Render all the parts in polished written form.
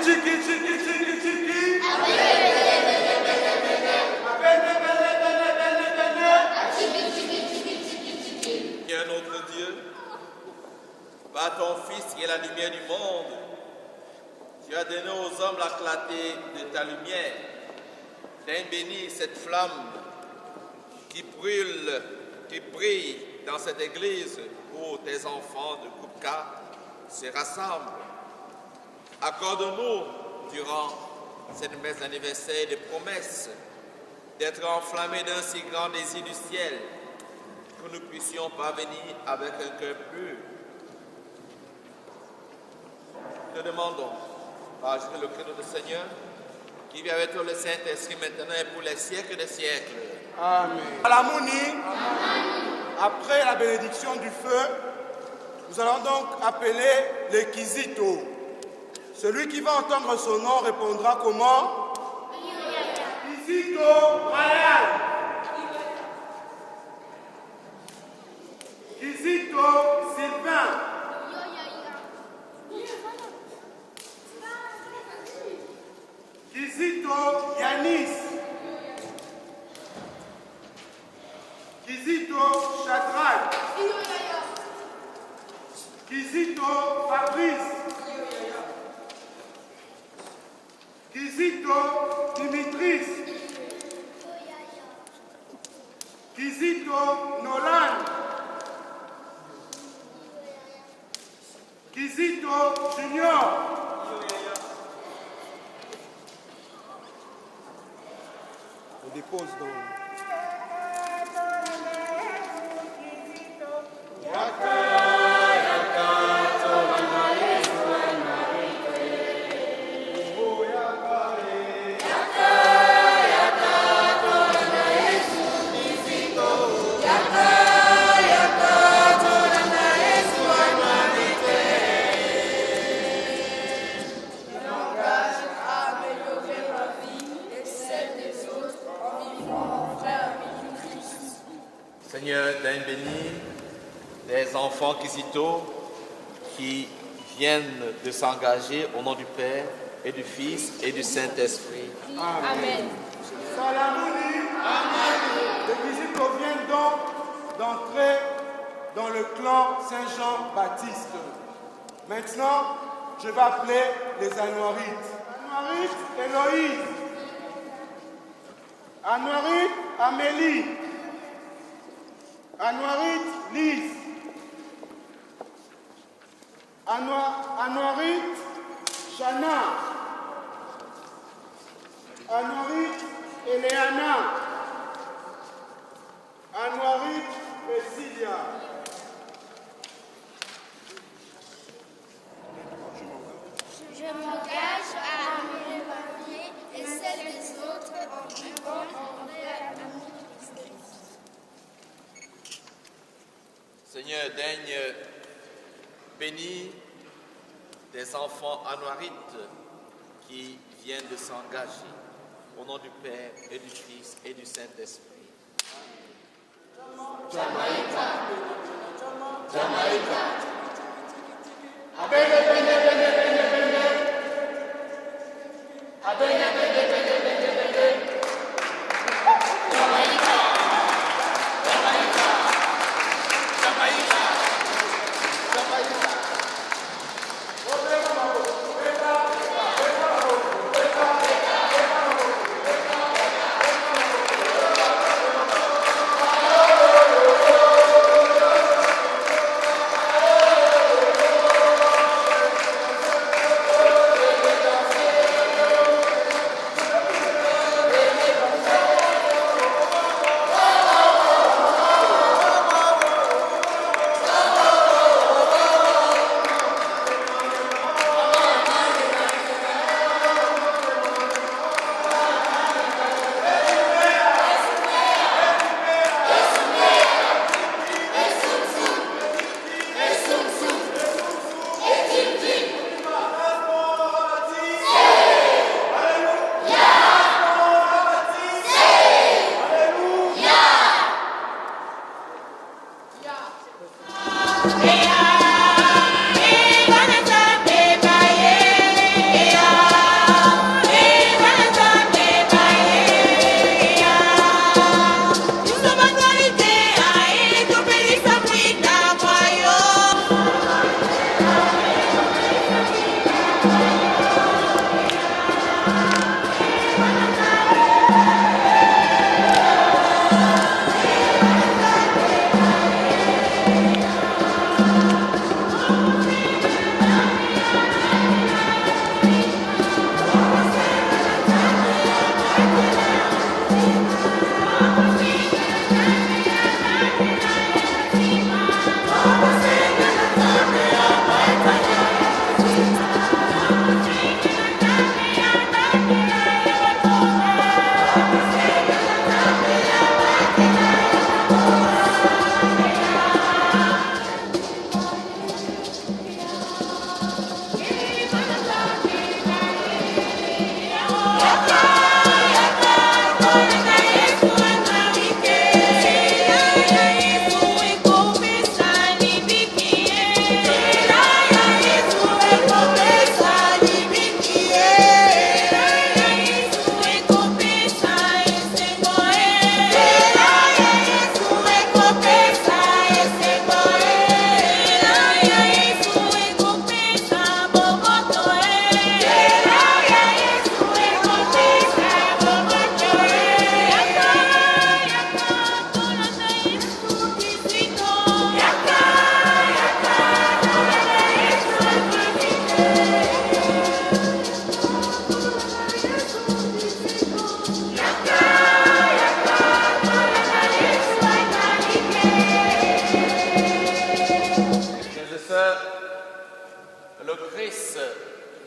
Bien notre Dieu, par ton Fils qui est la lumière du monde, tu as donné aux hommes la clarté de ta lumière. Viens bénir cette flamme qui brûle, qui brille dans cette église où tes enfants de Koupka se rassemblent. Accorde-nous, durant cette messe d'anniversaire de promesses, d'être enflammés d'un si grand désir du ciel que nous puissions parvenir avec un cœur pur. Te demandons, par le Christ du Seigneur, qui vit avec toi le Saint-Esprit maintenant et pour les siècles des siècles. Amen. À la Mouni, après la bénédiction du feu, nous allons donc appeler les Kizito. Celui qui va entendre son nom répondra comment? Kizito Ryan. Kizito Sylvain. Kizito Yanis. Kizito Shadrach. Kizito Fabrice. Kizito Dimitris. Kizito Nolan. Kizito Junior. On dépose dans... Seigneur, daigne bénir les enfants Kizito qui viennent de s'engager au nom du Père et du Fils et du Saint-Esprit. Amen. Salamouni. Amen. Les Kizito viennent donc d'entrer dans le clan Saint-Jean-Baptiste. Maintenant, je vais appeler les Anouarites. Anouarite, Héloïse. Anouarite, Amélie. Anouarite, Lise. Anouarite, Chana. Anouarite, Eleana. Anouarite, Pessidia. Je m'engage à améliorer ma vie et celle des autres en vivant en vrai amour de Christ. Seigneur, daigne bénir des enfants anouarites qui viennent de s'engager au nom du Père et du Fils et du Saint-Esprit. Jamaïca.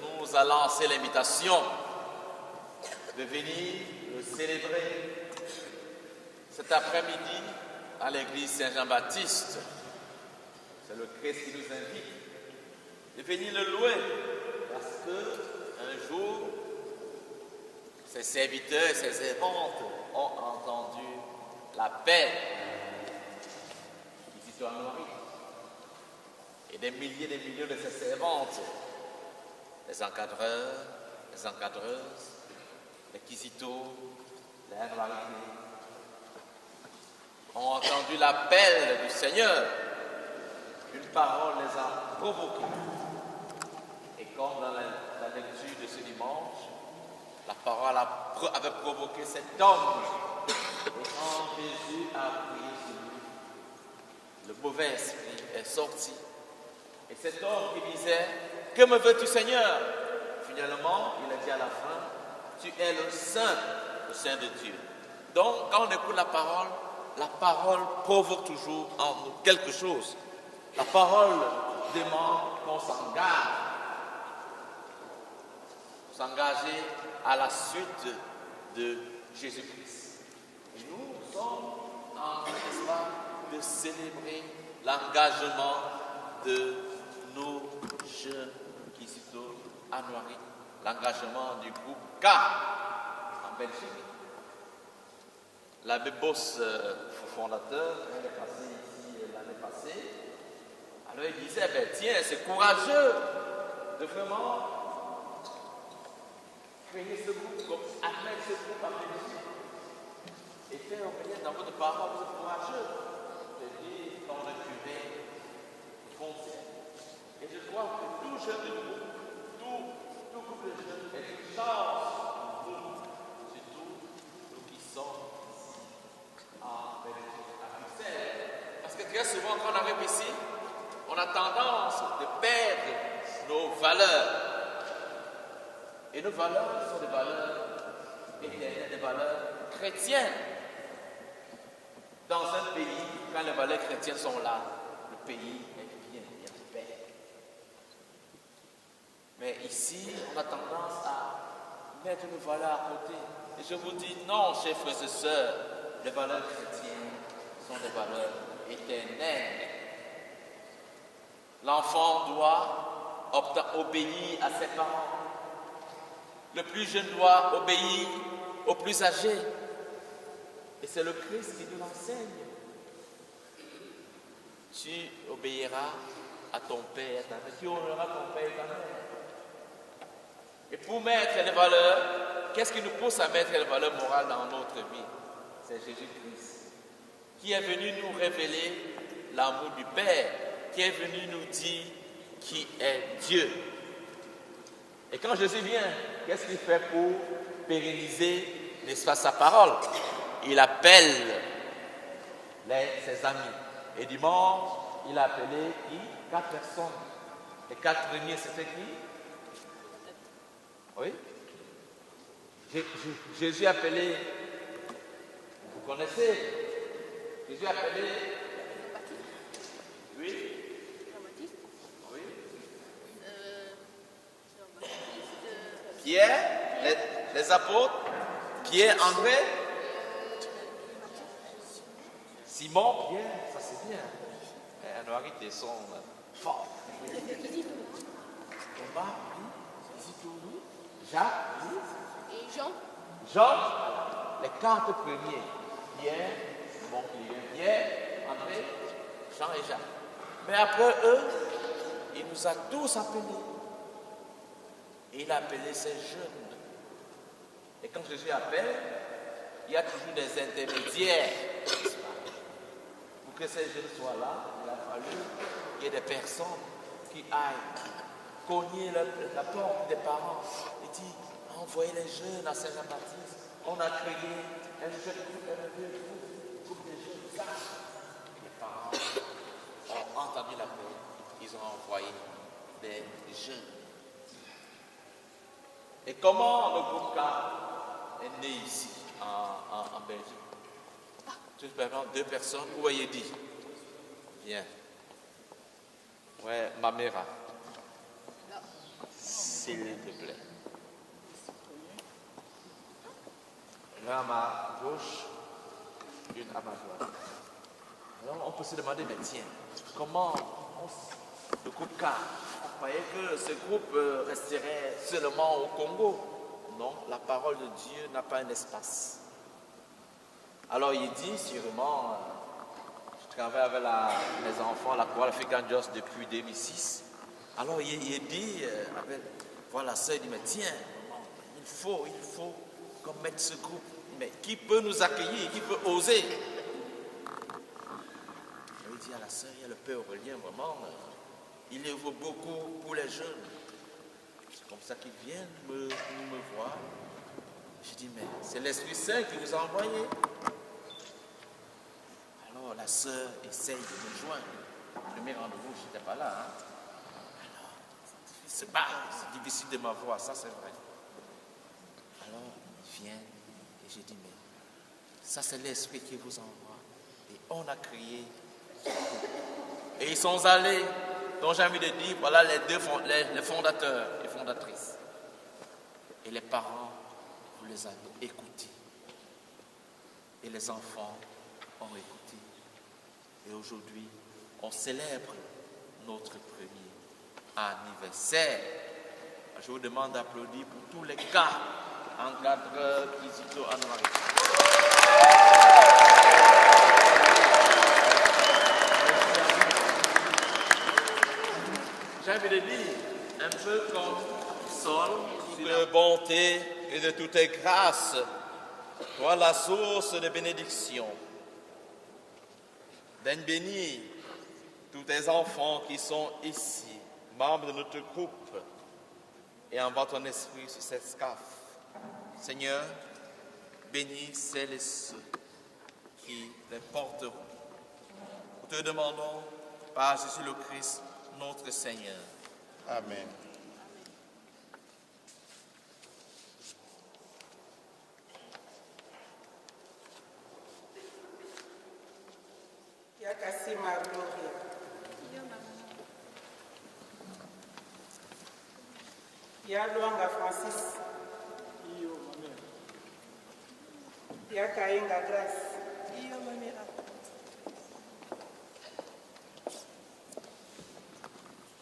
nous a lancé l'invitation de venir le célébrer cet après-midi à l'église Saint-Jean-Baptiste. C'est le Christ qui nous invite de venir le louer parce qu'un jour, ses serviteurs et ses servantes ont entendu l'appel ici sur Anoari. Et des milliers de ses servantes, les encadreurs, les encadreuses, les quisitos, les Anoarités, ont entendu l'appel du Seigneur. Une parole les a provoqués. Et comme dans la lecture de ce dimanche, la parole avait provoqué cet homme. Et quand Jésus a prié sur lui, le mauvais esprit est sorti. Et cet homme qui disait, « Que me veux-tu, Seigneur ?» Finalement, il a dit à la fin, « Tu es le Saint de Dieu. » Donc, quand on écoute la parole provoque toujours en nous quelque chose. La parole demande qu'on s'engage. S'engager à la suite de Jésus-Christ. Et nous sommes en train de célébrer l'engagement de nos jeunes quisitos à Anoari, l'engagement du groupe K en Belgique. L'abbé Boss, fondateur, il est passé ici l'année passée. Alors il disait, tiens, c'est courageux de vraiment créer ce groupe, admettre ce groupe en Belgique et faire obéir dans votre parole, vous êtes courageux de dire dans le curé foncier. Et je crois que tout jeune de groupe, tout groupe de jeunes est une chance pour nous, surtout nous qui sommes ici en Belgique, à Bruxelles. Parce que très souvent, quand on arrive ici, on a tendance de perdre nos valeurs. Et nos valeurs sont des valeurs éternelles, des valeurs chrétiennes. Dans un pays, quand les valeurs chrétiennes sont là, le pays est bien en paix. Mais ici, on a tendance à mettre nos valeurs à côté. Et je vous dis, non, chers frères et sœurs, les valeurs chrétiennes sont des valeurs éternelles. L'enfant doit obéir à ses parents. Le plus jeune doit obéir au plus âgé. Et c'est le Christ qui nous l'enseigne. Tu obéiras à ton père, ta mère. Tu honoreras ton père et ta mère. Et pour mettre les valeurs, qu'est-ce qui nous pousse à mettre les valeurs morales dans notre vie? C'est Jésus-Christ, qui est venu nous révéler l'amour du Père, qui est venu nous dire qui est Dieu. Et quand Jésus vient, qu'est-ce qu'il fait pour pérenniser, n'est-ce pas, sa parole? Il appelle ses amis. Et dimanche, il a appelé qui? 4 personnes. Les 4 premiers, c'était qui? Oui? Jésus a appelé, vous connaissez? Jésus a appelé. Oui? Oui? Pierre, les apôtres, Pierre, André, Simon, Pierre, ça c'est bien. Anoari, ils sont forts. Thomas, oui. Jacques, oui. Et Jean. Jean, les 4 premiers. Pierre, mon client, Pierre, André, Jean et Jacques. Mais après eux, il nous a tous appelés. Et il a appelé ces jeunes. Et quand Jésus appelle, il y a toujours des intermédiaires. Pour que ces jeunes soient là, il a fallu qu'il y ait des personnes qui aillent cogner la porte des parents et dire, envoyez les jeunes à Saint-Jean-Baptiste. On a créé un jeune groupe de jeunes. Ça. Les parents ont entendu l'appel. Ils ont envoyé des jeunes. Et comment le groupe K est né ici, en Belgique? Tout simplement 2 personnes. Vous voyez dit. Bien. Ouais, Mamera. s'il te plaît. L'un à ma gauche, une à ma droite. Alors on peut se demander, mais tiens, comment le groupe K, on croyait que ce groupe resterait seulement au Congo. Non, la parole de Dieu n'a pas un espace. Alors il dit sûrement, je travaille avec les enfants, la chorale African Just depuis 2006. Alors il dit, voilà, la sœur dit, mais tiens, il faut qu'on mette ce groupe. Mais qui peut nous accueillir, qui peut oser? Il dit à la sœur, il y a le Père Aurélien, vraiment, il œuvre beaucoup pour les jeunes. C'est comme ça qu'ils viennent me voir. Je dis, mais c'est l'Esprit Saint qui vous a envoyé. Alors la sœur essaye de me joindre. Le premier rendez-vous, je n'étais pas là. Alors, c'est difficile de m'avoir, ça c'est vrai. Alors, il vient et je dis, mais ça c'est l'Esprit qui vous envoie. Et on a créé ce groupe. Et ils sont allés. Donc j'ai envie de dire, voilà les fondateurs et fondatrices. Et les parents, vous les avez écoutés. Et les enfants ont écouté. Et aujourd'hui, on célèbre notre premier anniversaire. Je vous demande d'applaudir pour tous les cas encadreurs Kizito Anouari. J'ai envie de dire, un peu comme Saul, de bonté et de toute grâce, toi la source de bénédiction. Bénis tous tes enfants qui sont ici, membres de notre groupe, et envoie ton esprit sur cette scaphe. Seigneur, bénis celles et ceux qui les porteront. Nous te demandons, par Jésus le Christ, notre Seigneur. Amen. Yakasima Gloria. Yaluanga Francis. Yakaenga Grace.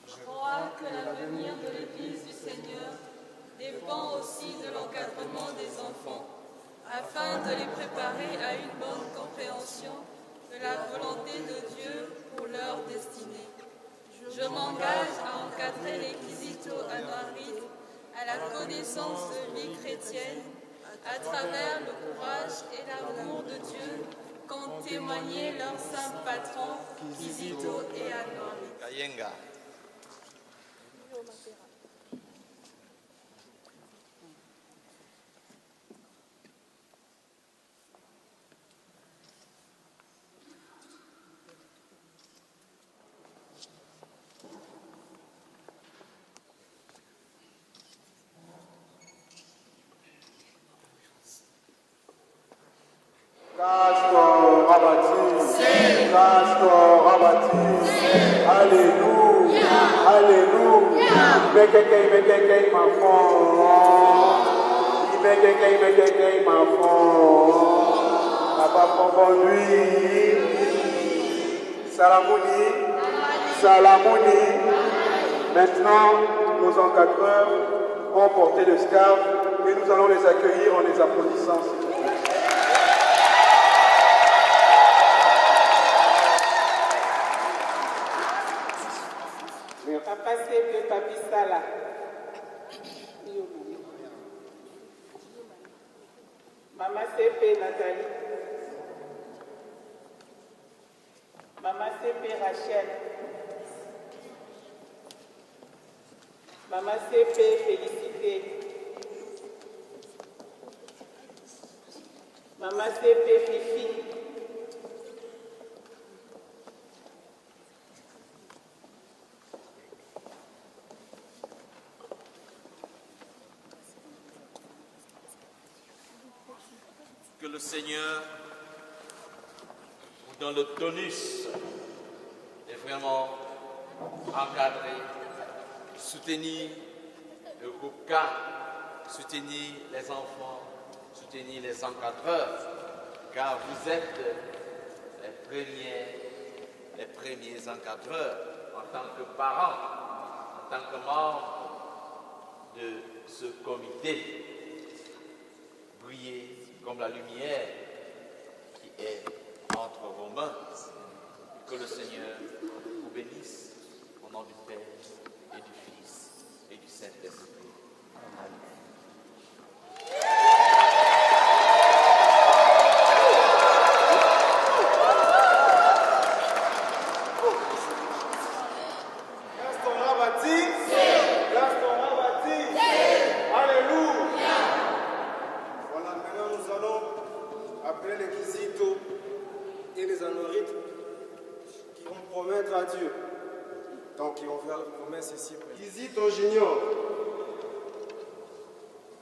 Je crois que l'avenir de l'Église du Seigneur dépend aussi de l'encadrement des enfants, afin de les préparer à une bonne compréhension de la volonté de Dieu pour leur destinée. Je m'engage à encadrer les Kizito Anouari à la connaissance de vie chrétienne à travers le courage et l'amour de Dieu qu'ont témoigné leurs saints patrons Kizito et Anouari. Kayenga. Castor Rabati. Alléluia. Alléluia. Mekeke ma fond. Mekeke ma fond. Papa confondu. Salamouni. Maintenant, nos encadreurs ont porté le scarf et nous allons les accueillir en les applaudissant. Papa Sepe Papi Sala. Mama Sepe Nathalie. Mama Sepe Rachel. Mama Sepe Félicité. Mama Sepe Fifi. Que le Seigneur vous donne le tonus de vraiment encadrer, soutenir le cas, soutenir les enfants, soutenir les encadreurs, car vous êtes les premiers encadreurs en tant que parents, en tant que membres de ce comité. Brillez comme la lumière qui est entre vos mains. Que le Seigneur vous bénisse au nom du Père et du Fils et du Saint-Esprit. Amen. Kizito Junior,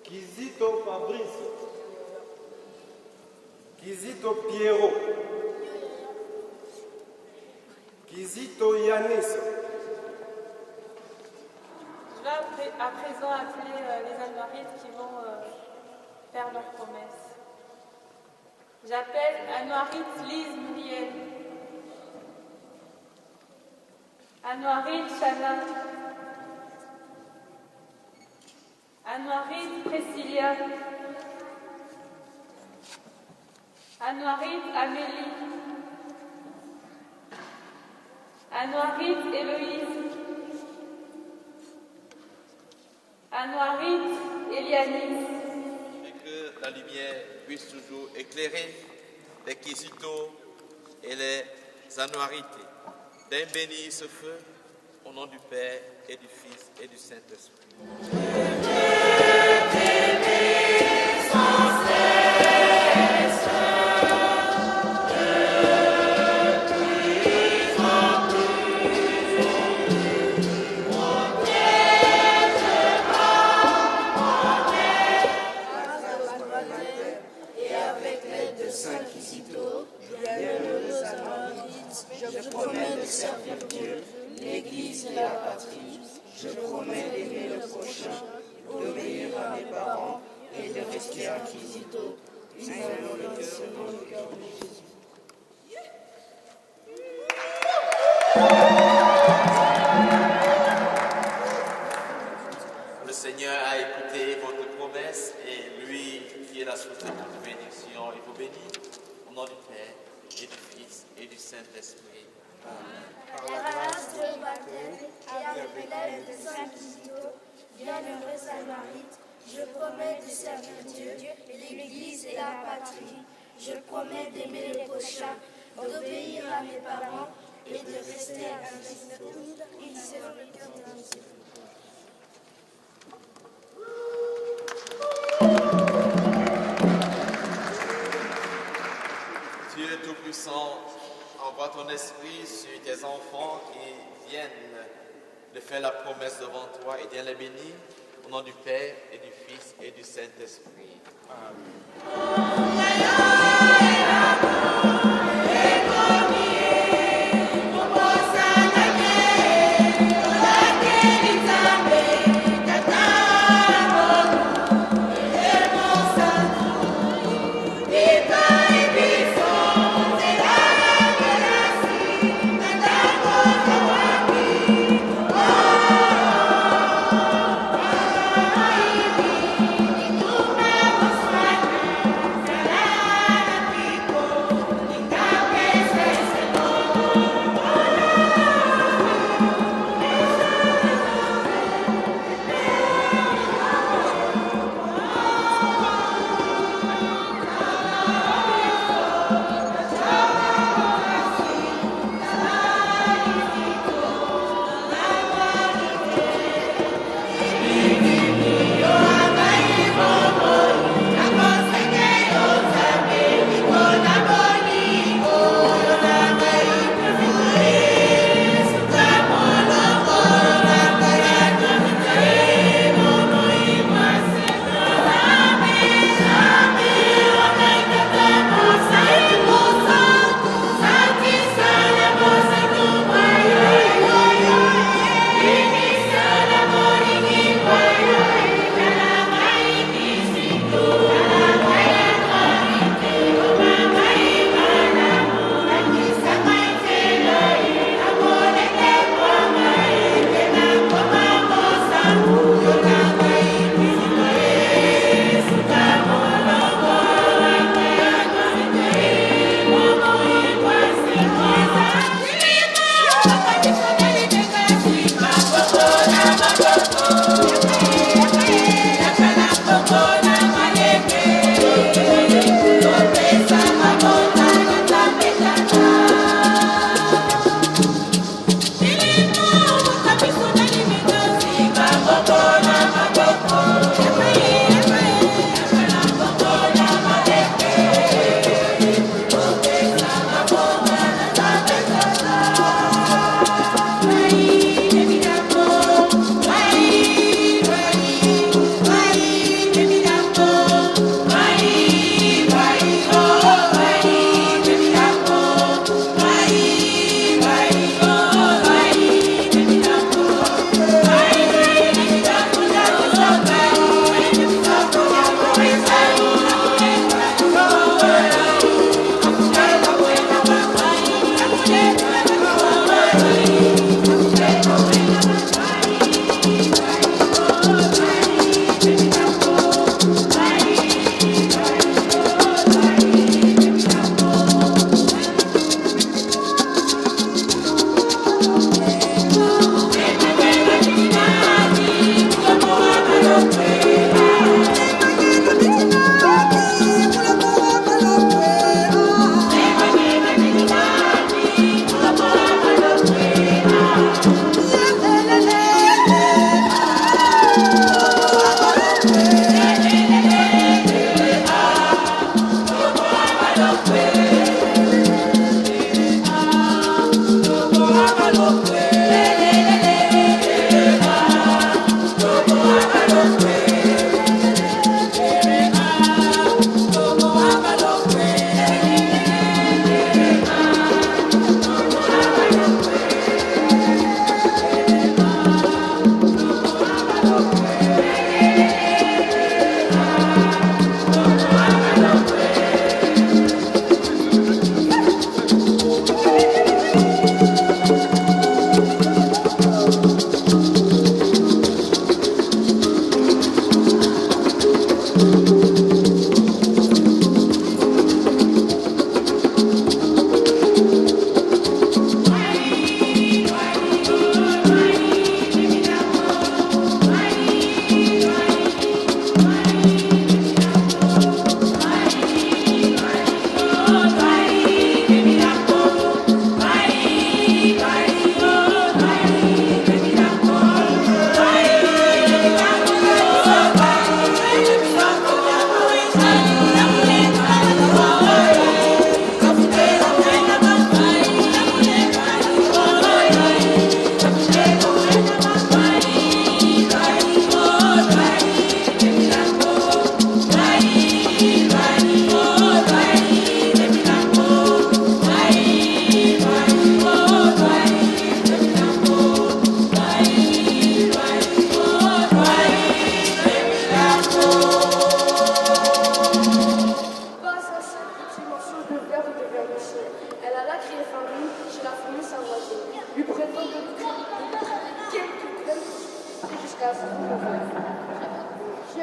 Kizito Fabrice, Kizito Piero, Kizito Yanis. Je vais à présent appeler les Anouarites qui vont faire leur promesse. J'appelle Anouarite Lise Muriel, Anouarite Chana, Anouarite Priscilla, Anouarite Amélie, Anouarite Héloïse, Anouarite Elianis. Et que la lumière puisse toujours éclairer les Kizito et les Anouarites. D'un béni ce feu, au nom du Père et du Fils et du Saint-Esprit. Et avec l'aide de Saint Kizito, bienheureux Anouarites, je promets de servir Dieu, l'Église et la patrie. Je promets d'aimer le prochain, d'obéir à mes parents et de rester à Kizito. Une annonce selon le cœur de Jésus. Le Seigneur a écouté votre promesse et lui qui est la source de toute bénédiction, il vous bénit au nom du Père et du Fils et du Saint-Esprit. Par la grâce du baptême et avec l'aide de Saint Kizito, bienheureux Anouarites, je promets de servir Dieu, l'Église et la patrie. Je promets d'aimer le prochain, d'obéir à mes parents et de rester à Kizito, une selon le cœur de Jésus. Dieu Tout-Puissant, envoie ton esprit sur tes enfants qui viennent de faire la promesse devant toi et viens les bénir au nom du Père et du Fils et du Saint-Esprit.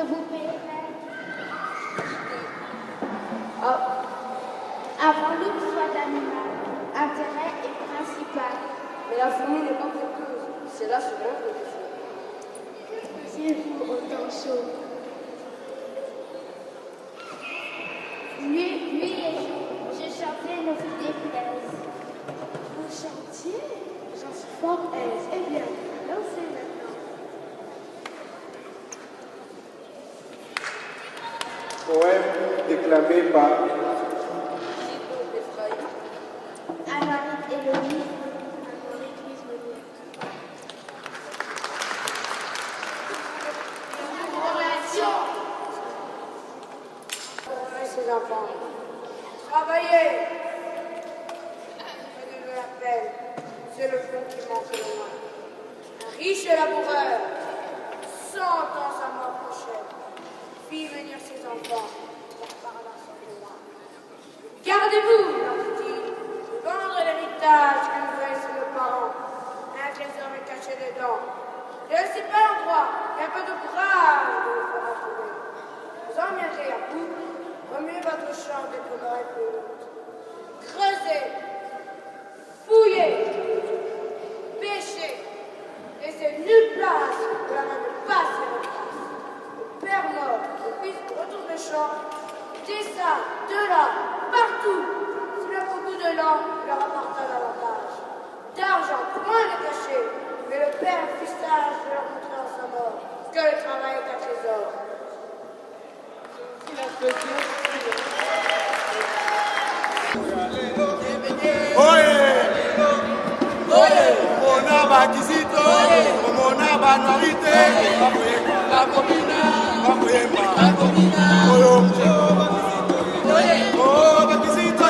vous paierai. Avant l'autre soit d'animal, intérêt est principal. Mais la fourmi n'est pas coûteuse. C'est là souvent que je fais. C'est vous autant chaud. Nuit et jour, je chantais nos vies déplaise. Vous chantiez? J'en suis fort aise. Eh bien, lancez maintenant. Poème déclamé par Anne-Marie Héloïse. Ces enfants. Travaillez. Prenez de la peine. C'est le fond qui manque le moins. Un riche laboureur, 100 ans sa mort prochaine, fit venir ses enfants par la loin. Gardez-vous, leur dit-il, de vendre l'héritage que nous laissent nos parents. Un trésor est caché dedans. Ne laissez pas l'endroit, il y a un peu de courage de le faire trouver. Vous en viendrez à bout. Remuez votre champ dès qu'on aurait plus honte. Creusez, fouillez, pêchez. Laissez nulle place où la main ne passe et repasse. Le père mort, le fils retourne le champ, des ça, de là, partout. Cela au bout de l'an leur apporta davantage. D'argent, point de caché, mais le père fut sage de leur montrer en sa mort que le travail est un trésor. Mona Bakizito, Mona Banorite, la comina, oh Bakizito,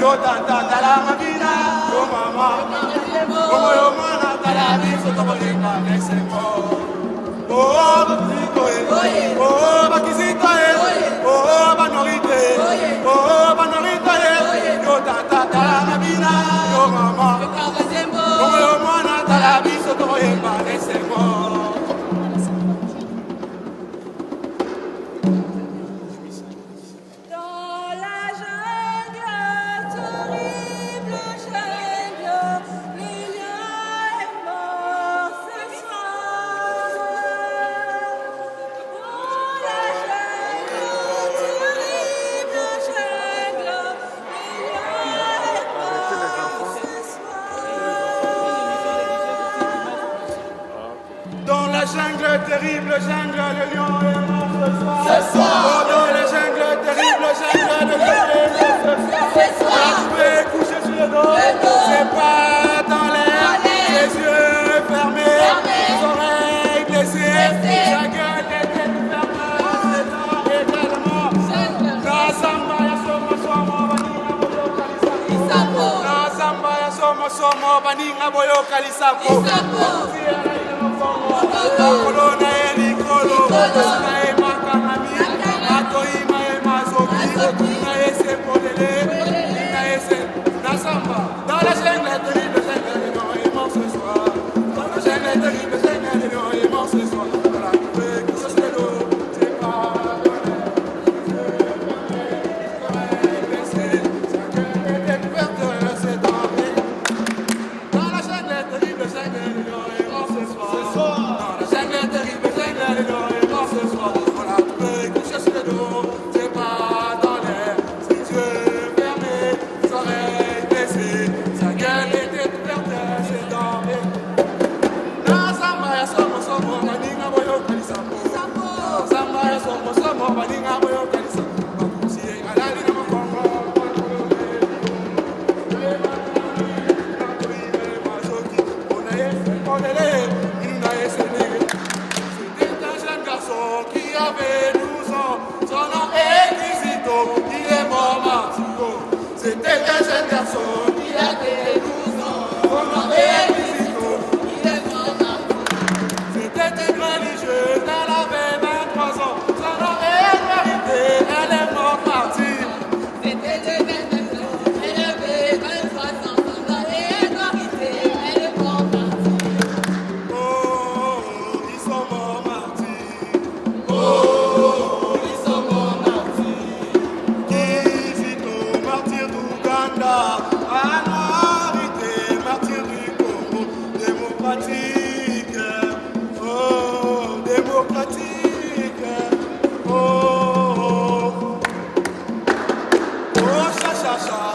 yo tata la mavina, yo mama, como yo mana la biso to bolima, ese mo. Oh Bakizito, oh Banorite, yo tata la mavina, yo mama, como yo mana la biso to bolima, ese mo. Terrible jungle, le lion est mort ce soir. Oh, dans la jungle, terrible jungle, le lion est mort ce soir. Vous pouvez coucher sur le dos, c'est pas dans l'air, les yeux fermés, les oreilles blessées, la gueule des têtes fermées, les dents également. La samba ya somo baninga boyo kalisapo. La samba ya somo baninga boyo kalisapo. Corona e Nicolo, na e Makanami, Atoima e Mazoki, na e Sepolele, na e na samba. Dans la jungle terrible, le lion est mort ce soir. Dans la jungle terrible, le lion est mort ce soir. Dans la coupée qui se fait l'eau, c'est pas dans la jungle terrible, le lion est mort ce soir. Oh démocratique. Oh, oh, oh, cha, cha, cha.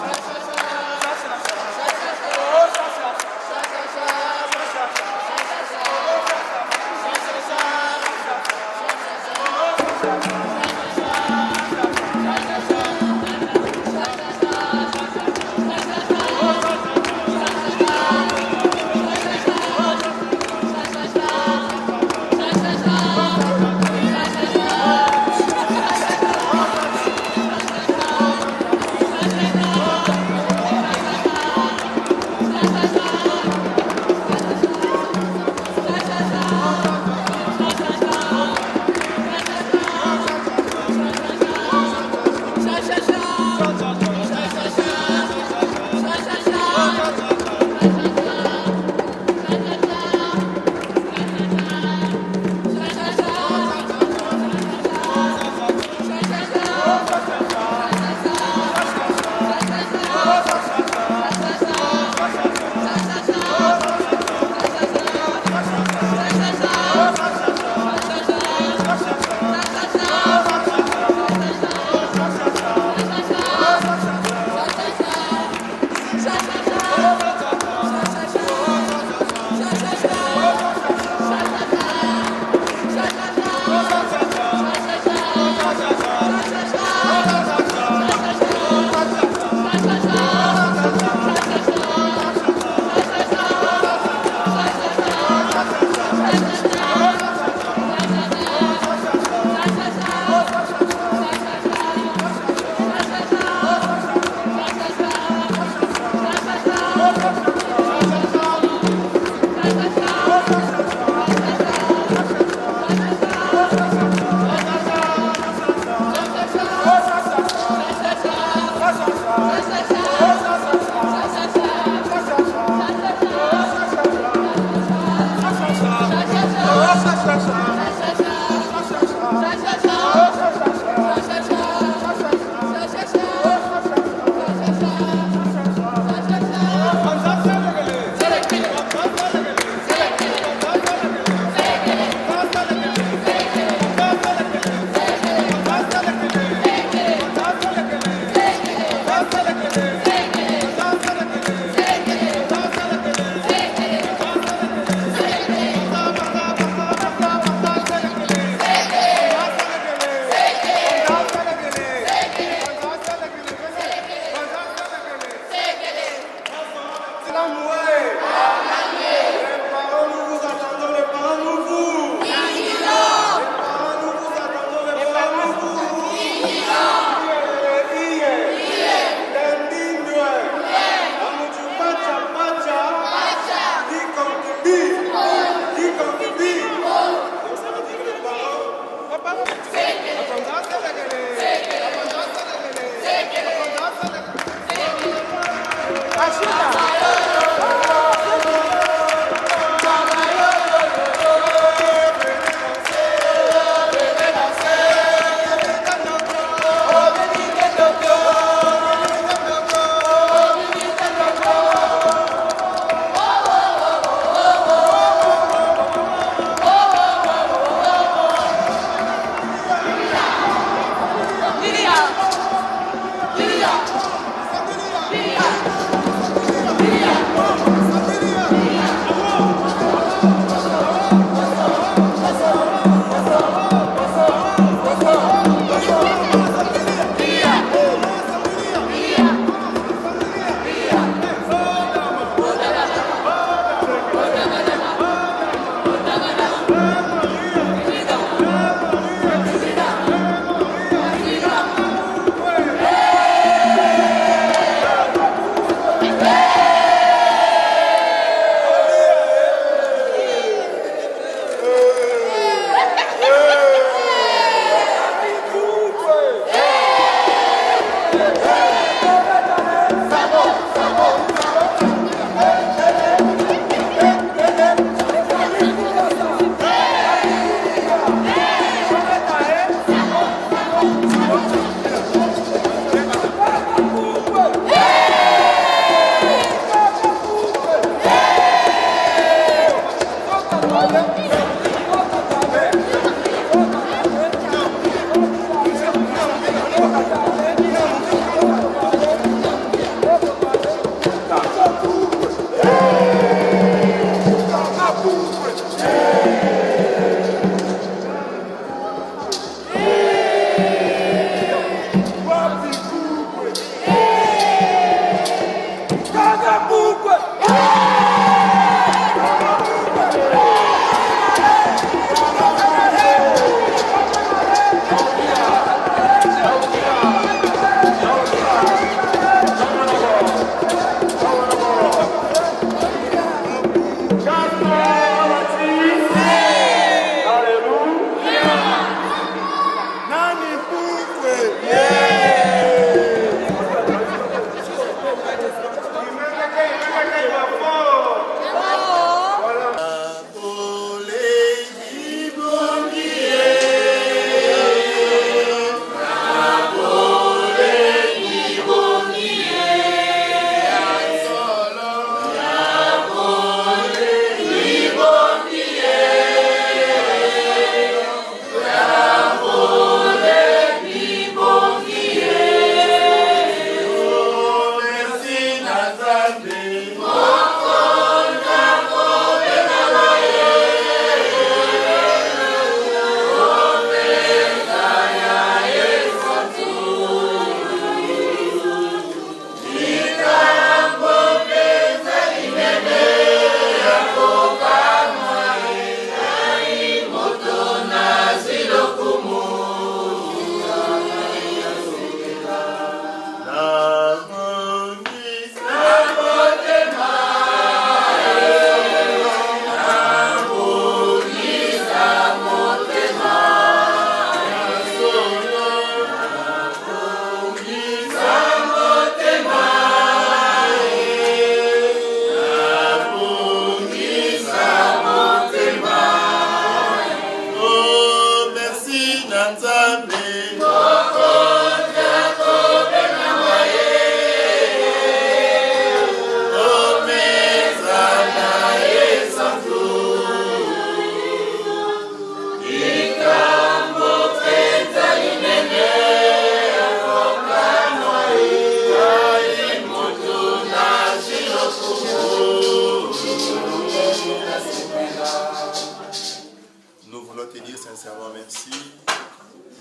sincèrement merci.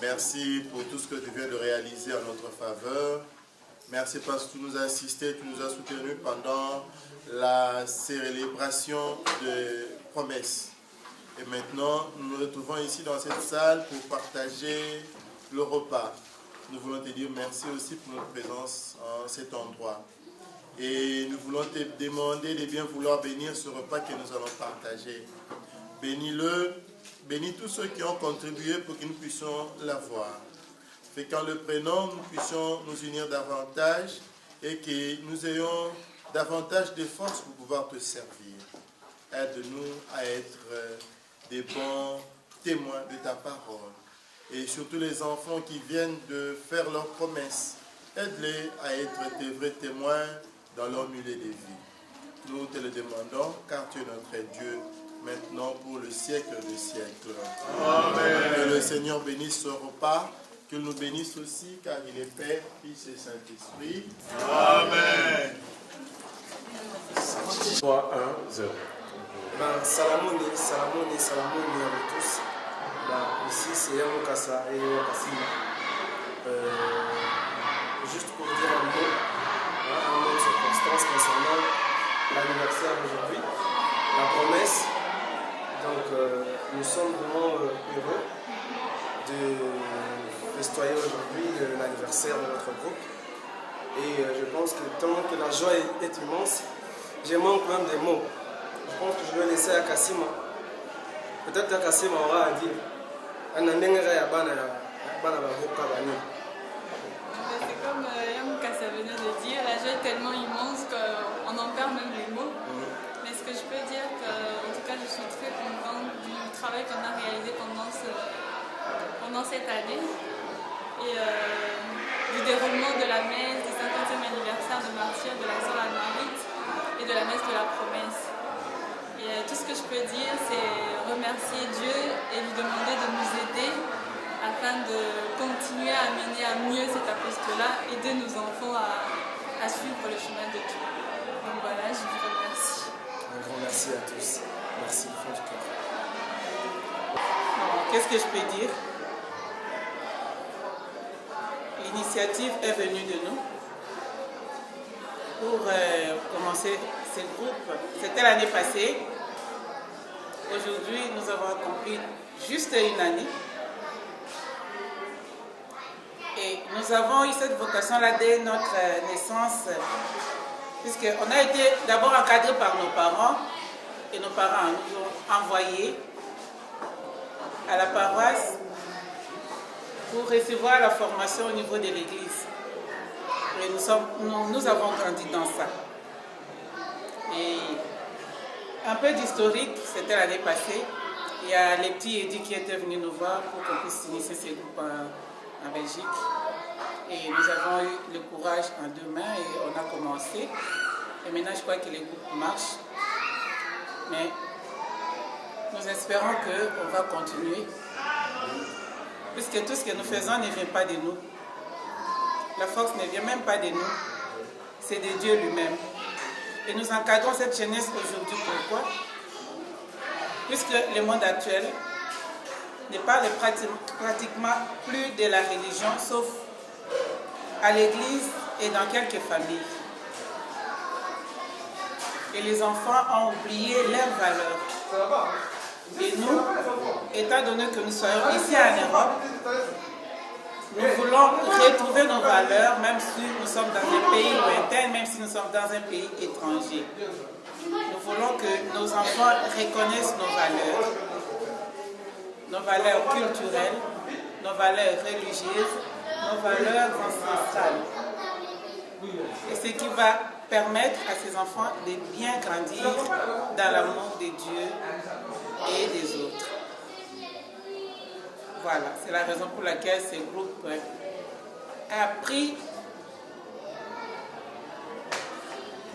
Merci pour tout ce que tu viens de réaliser en notre faveur. Merci parce que tu nous as assistés, tu nous as soutenus pendant la célébration de promesses. Et maintenant, nous nous retrouvons ici dans cette salle pour partager le repas. Nous voulons te dire merci aussi pour notre présence en cet endroit. Et nous voulons te demander de bien vouloir bénir ce repas que nous allons partager. Bénis-le, bénis tous ceux qui ont contribué pour que nous puissions l'avoir. Fait qu'en le prenant, nous puissions nous unir davantage et que nous ayons davantage de force pour pouvoir te servir. Aide-nous à être des bons témoins de ta parole. Et surtout les enfants qui viennent de faire leurs promesses, aide-les à être des vrais témoins dans leur milieu de vie. Nous te le demandons car tu es notre Dieu, maintenant pour le siècle des siècles. Amen. Que le Seigneur bénisse ce repas, qu'il nous bénisse aussi car il est Père, Fils et Saint-Esprit. Amen. 3, 1, 0. Salamoni à vous tous. Ici c'est Yamokasa et Wakasima. Juste pour dire un mot de circonstance concernant l'anniversaire d'aujourd'hui, la promesse. Donc nous sommes vraiment heureux de festoyer aujourd'hui l'anniversaire de notre groupe. Et je pense que tant que la joie est immense, je manque même des mots. Je pense que je vais laisser à Kassima. Peut-être que Kassima aura à dire. C'est comme Yamukasa venait de dire, la joie est tellement immense qu'on en perd même les mots. Mais ce que je peux dire, en tout cas, je suis très contente du travail qu'on a réalisé pendant cette année et du déroulement de la messe du 50e anniversaire de martyre de la sœur Anne-Marite et de la messe de la promesse. Et tout ce que je peux dire, c'est remercier Dieu et lui demander de nous aider afin de continuer à mener à mieux cet apostolat, aider nos enfants à suivre le chemin de Dieu. Donc voilà, je vous remercie. Un grand merci à tous. Merci du fond du cœur. Qu'est-ce que je peux dire? L'initiative est venue de nous pour commencer ce groupe. C'était l'année passée. Aujourd'hui, nous avons accompli juste une année. Et nous avons eu cette vocation-là dès notre naissance, puisqu'on a été d'abord encadrés par nos parents, et nos parents nous ont envoyés à la paroisse pour recevoir la formation au niveau de l'église. Et nous avons grandi dans ça. Et un peu d'historique, c'était l'année passée. Il y a les petits Eddy qui étaient venus nous voir pour qu'on puisse initier ces groupes en Belgique. Et nous avons eu le courage en 2 mains et on a commencé. Et maintenant, je crois que les groupes marchent. Mais nous espérons qu'on va continuer. Puisque tout ce que nous faisons ne vient pas de nous. La force ne vient même pas de nous. C'est de Dieu lui-même. Et nous encadrons cette jeunesse aujourd'hui. Pourquoi? Puisque le monde actuel ne parle pratiquement plus de la religion, sauf à l'église et dans quelques familles. Et les enfants ont oublié leurs valeurs. Et nous, étant donné que nous soyons ici en Europe, nous voulons retrouver nos valeurs, même si nous sommes dans un pays lointain, même si nous sommes dans un pays étranger. Nous voulons que nos enfants reconnaissent nos valeurs culturelles, nos valeurs religieuses, nos valeurs ancestrales. Et ce qui va permettre à ces enfants de bien grandir dans l'amour de Dieu et des autres. Voilà, c'est la raison pour laquelle ce groupe a pris.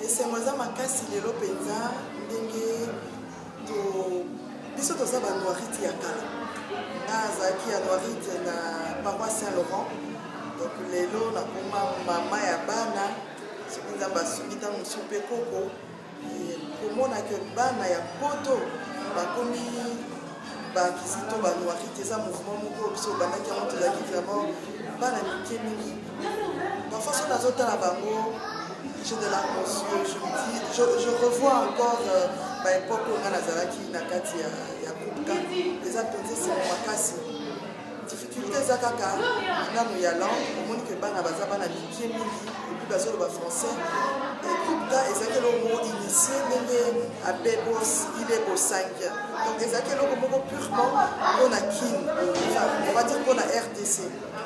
esengoza makasi lelo penza ndenge biso toza banoirite ya kala nga azalaki ya noirite na paroisse Saint-Laurent. Donc lelo nakoma mama ya bana soki nzambe asungi ntango mosusu mpe koko komona ke bana ya poto bakomi bakizito banoirite eza mouvement moko biso obandaki yango tozalaki vraiment bana mike mingi parfois so nazotala bango j'ai de larmes aux yeux, je revois encore l'époque où on a zalaki na kati ya Kupka les appendices c'est makasi difficulté za kaka nanu ya langue omoni ke bana baza bana mike mingi epuis bazoloba français et Kupka ezalaki eloko initié ndenge abebos ilebo 5 donc ezalaki eloko moko purement mpona kin enfin on va dire mpona RDC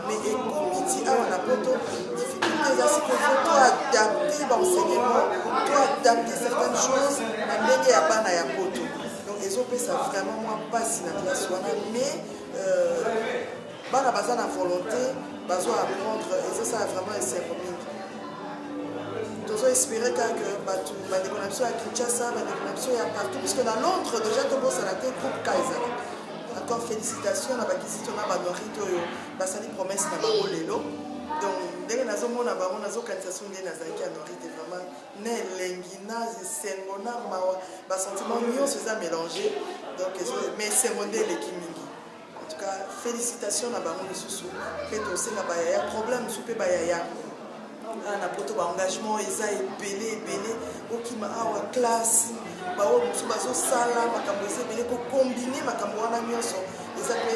mais ekomiti awa na poto difficulté eza sikoyo to adapter baenseignement to adapter certaines choses na ndenge ya bana ya poto donc ezopesa vraiment mwa mpasi na classe wana mais bana baza na volonté bazo apprendre ezosala vraiment esengo mingi tozo espérer kaka bato bandeko na biso ya Kinshasa bandeko na biso ya partout puisque na Londres déjà tobosana te groupe ka ezala encore félicitations na bakizito na banoirite oyo basali promesse na bango lelo donc ndenge nazomona bango nazokanisa so nde nazalaki ya noirite vraiment na elengi na esengo na mawa basentiment nyonso eza mélange donc mais esengo nde eleki mingi en tout cas félicitations na bango lisusu mpe tosenga bayaya problème mosu mpe bayaya na poto baengagement eza ebele okima awa classe baoyo mosusu bazosala makambo eza ebele kokombine makambo wana nyonso eza mpe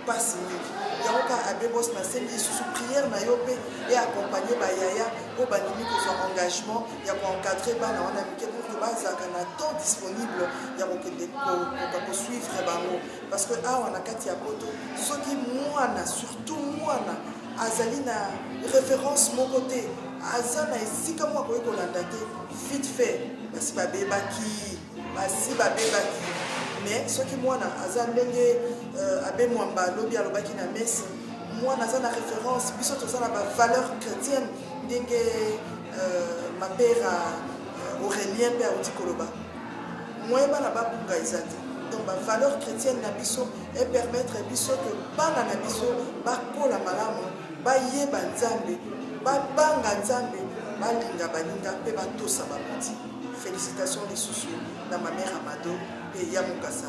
mpasi mingi yango ka abebos nasengi lisusu priere na yo mpe eaccompagne bayaya oyo bandimi kozwa engagement ya koencadre bana wana mike pour ke bazalaka na temps disponible ya kokende koka kosuivre bango parce que awa na kati ya poto soki mwana surtout mwana azali na référence moko te aza na esika moko akoki kolanda te vite fait basi babebaki mais soki mwana aza ndenge abe mwamba alobi alobaki na messe mwana aza na référence biso toza na bavaleur chrétienne ndenge mapera aurélien mpe auti koloba moyeba na babunga eza te donc bavaleur chrétienne na biso epermettre biso ke bana na biso bakola malamu bayeba nzambe babanga nzambe balinga baninga mpe batosa bapoti félicitations lisusu na ma mère Amado et Yamukasa.